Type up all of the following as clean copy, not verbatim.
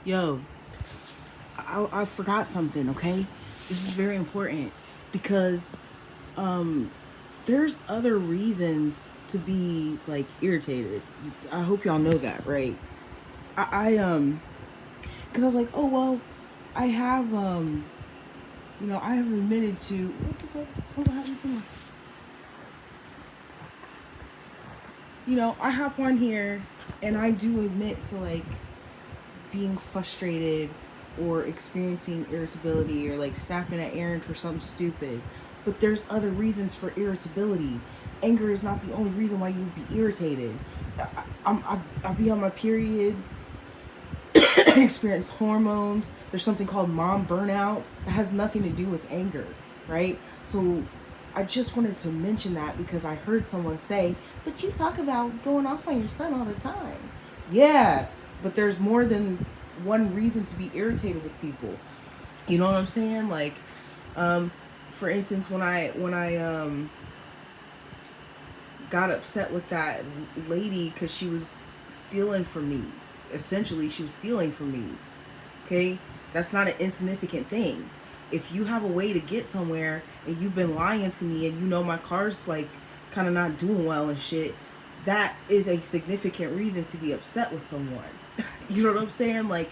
Yo, I forgot something, okay? This is very important because there's other reasons to be like irritated. I hope y'all know that, right? I because I was like, oh well, I have I have admitted to what the fuck? Something happened to me. I hop on here and I do admit to like being frustrated or experiencing irritability or like snapping at Aaron for something stupid. But there's other reasons for irritability. Anger is not the only reason why you would be irritated. I'll be on my period, experience hormones. There's something called mom burnout that has nothing to do with anger, right? So I just wanted to mention that because I heard someone say, but you talk about going off on your son all the time. Yeah, but there's more than one reason to be irritated with people. You know what I'm saying? Like, um, for instance, when I got upset with that lady because she was stealing from me. Essentially, she was stealing from me. Okay, that's not an insignificant thing. If you have a way to get somewhere and you've been lying to me and you know my car's like kind of not doing well and shit, that is a significant reason to be upset with someone. You know what I'm saying? Like,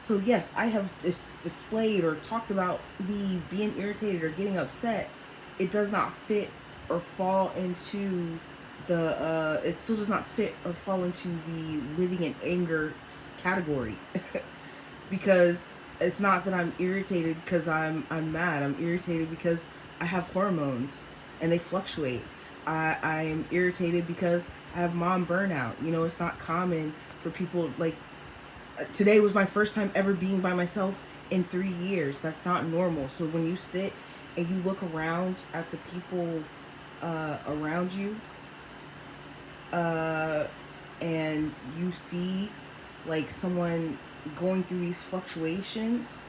so yes, I have displayed or talked about me being irritated or getting upset. It does not fit or fall into it still does not fit or fall into the living in anger category. Because it's not that I'm irritated because I'm mad. I'm irritated because I have hormones and they fluctuate. I'm irritated because I have mom burnout. It's not common for people like today was my first time ever being by myself in 3 years. That's not normal. So when you sit and you look around at the people around you, uh, and you see like someone going through these fluctuations,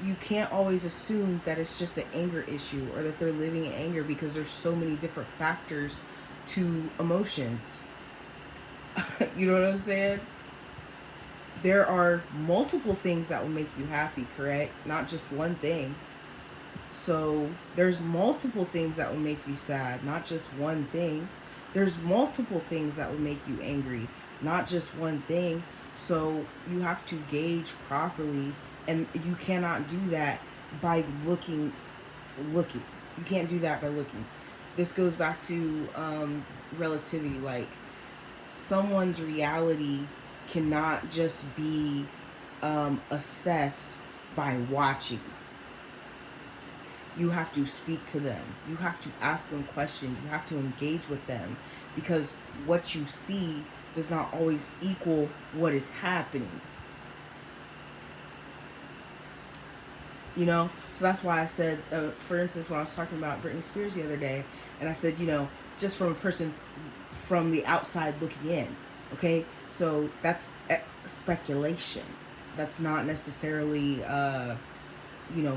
you can't always assume that it's just an anger issue or that they're living in anger because there's so many different factors to emotions. You know what I'm saying? There are multiple things that will make you happy, correct? Not just one thing. So there's multiple things that will make you sad, not just one thing. There's multiple things that will make you angry, not just one thing. So you have to gauge properly, and you cannot do that by looking. You can't do that by looking. This goes back to relativity. Like, someone's reality cannot just be assessed by watching. You have to speak to them. You have to ask them questions. You have to engage with them because what you see does not always equal what is happening. So that's why I said, for instance, when I was talking about Britney Spears the other day, and I said, just from a person from the outside looking in, okay, so that's speculation. That's not necessarily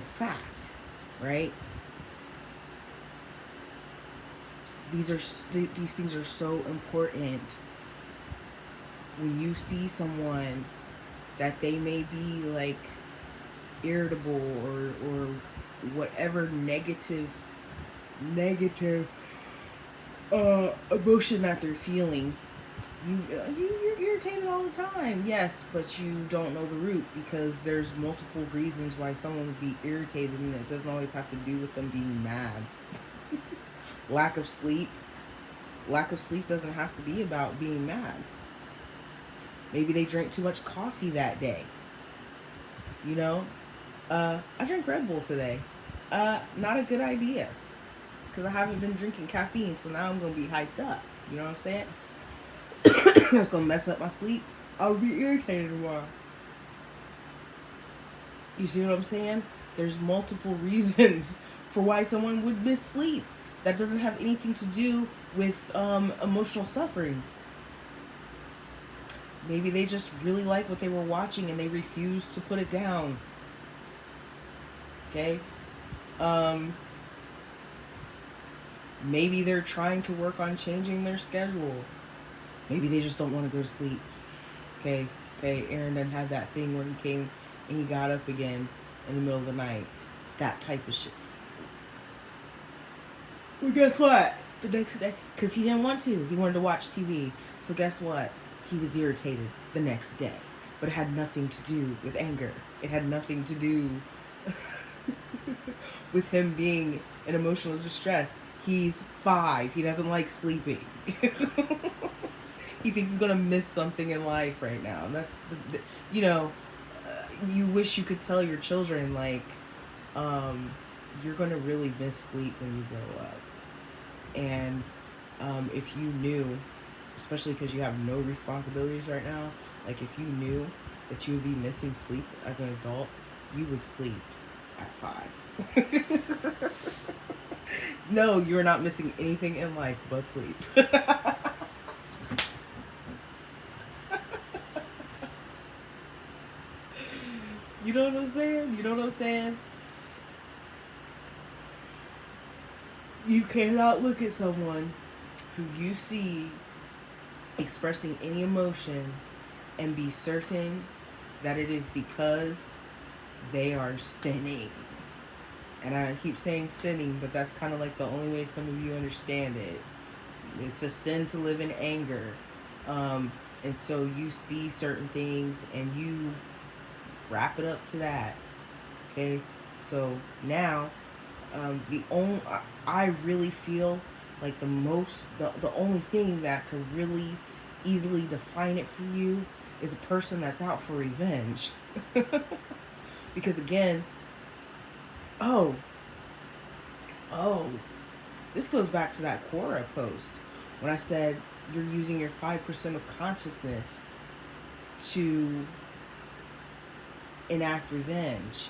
fact, right? These things are so important. When you see someone that they may be like irritable or whatever negative emotion that they're feeling, you're irritated all the time. Yes, but you don't know the root because there's multiple reasons why someone would be irritated, and it doesn't always have to do with them being mad. lack of sleep Lack of sleep doesn't have to be about being mad. Maybe they drank too much coffee that day. you know I drank Red Bull today. Not a good idea because I haven't been drinking caffeine, so now I'm gonna be hyped up. You know what I'm saying? That's gonna mess up my sleep. I'll be irritated tomorrow. You see what I'm saying? There's multiple reasons for why someone would miss sleep. That doesn't have anything to do with emotional suffering. Maybe they just really like what they were watching and they refuse to put it down. Okay? Um, Maybe they're trying to work on changing their schedule. Maybe they just don't want to go to sleep. Okay? Okay, Aaron doesn't have that thing where he came and he got up again in the middle of the night. That type of shit. Well, guess what? The next day, because he didn't want to. He wanted to watch TV. So guess what? He was irritated the next day. But it had nothing to do with anger. It had nothing to do with him being in emotional distress. He's 5. He doesn't like sleeping. He thinks he's gonna miss something in life right now. And that's, you know, you wish you could tell your children, like, you're gonna really miss sleep when you grow up. And if you knew, especially because you have no responsibilities right now, like if you knew that you would be missing sleep as an adult, you would sleep at 5. No, you're not missing anything in life but sleep. You know what I'm saying? You know what I'm saying? You cannot look at someone who you see expressing any emotion and be certain that it is because they are sinning. And I keep saying sinning, but that's kind of like the only way some of you understand it. It's a sin to live in anger. And so you see certain things and you wrap it up to that. Okay? So now, I really feel like the only thing that could really easily define it for you is a person that's out for revenge. Because again, oh, this goes back to that Quora post when I said you're using your 5% of consciousness to enact revenge.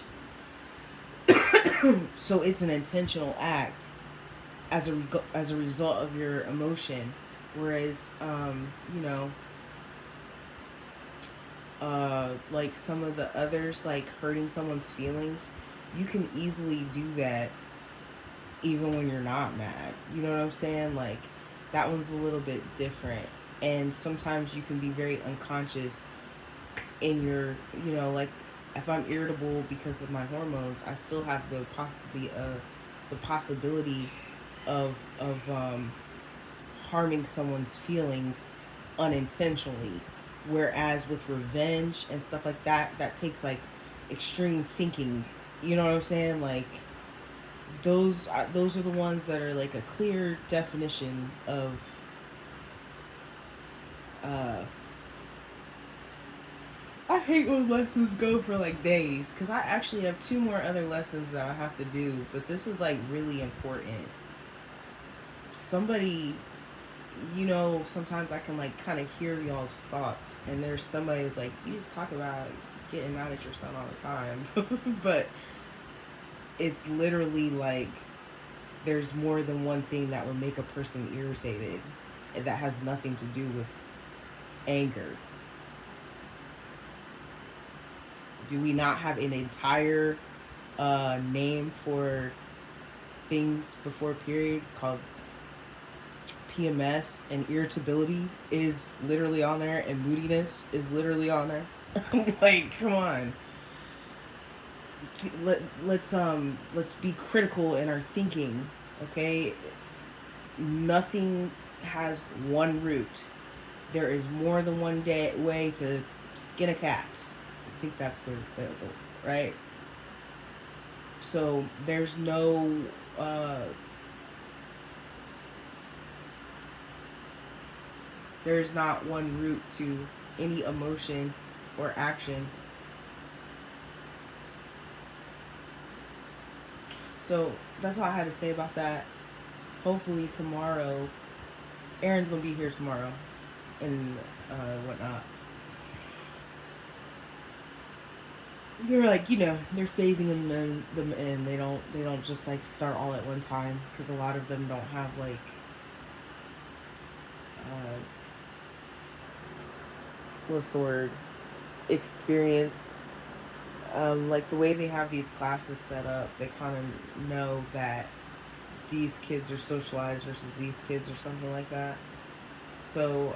So it's an intentional act as a result of your emotion, whereas like some of the others, like hurting someone's feelings, you can easily do that even when you're not mad. You know what I'm saying? Like that one's a little bit different, and sometimes you can be very unconscious in your, like if I'm irritable because of my hormones, I still have the possibility of harming someone's feelings unintentionally. Whereas with revenge and stuff like that, that takes like extreme thinking. You know what I'm saying? Like those are the ones that are like a clear definition of I hate when lessons go for like days, because I actually have 2 more other lessons that I have to do, but this is like really important. Somebody, sometimes I can like kind of hear y'all's thoughts, and there's somebody who's like, you talk about getting mad at your son all the time. But it's literally like there's more than one thing that would make a person irritated, and that has nothing to do with anger. Do we not have an entire name for things before period called PMS, and irritability is literally on there, and moodiness is literally on there? Like, come on. Let's be critical in our thinking, okay? Nothing has one root. There is more than one way to skin a cat. I think that's the right. So there's no there's not one root to any emotion or action. So that's all I had to say about that. Hopefully tomorrow, Aaron's gonna be here tomorrow and whatnot. They're like, they're phasing them in. They don't just like start all at one time, because a lot of them don't have like what's the word, experience. Like the way they have these classes set up, they kind of know that these kids are socialized versus these kids or something like that. So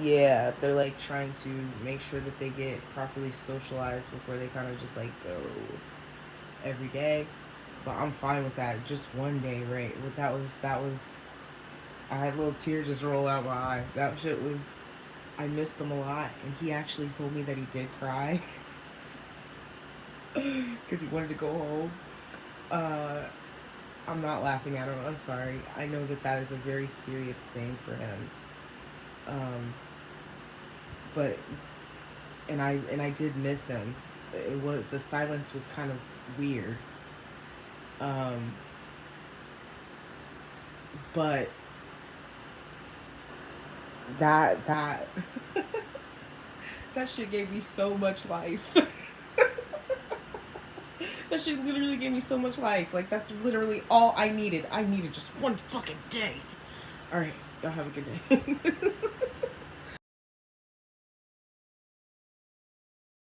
Yeah, they're like trying to make sure that they get properly socialized before they kind of just like go every day. But I'm fine with that. Just one day, right? But that was I had a little tear just roll out my eye. That shit was, I missed him a lot, and he actually told me that he did cry because he wanted to go home. Uh, I'm not laughing at him. I'm sorry. I know that that is a very serious thing for him. Um, but and I did miss him. It was, the silence was kind of weird. Um, but that that shit gave me so much life. That shit literally gave me so much life. Like that's literally all I needed. I needed just one fucking day. All right, y'all have a good day.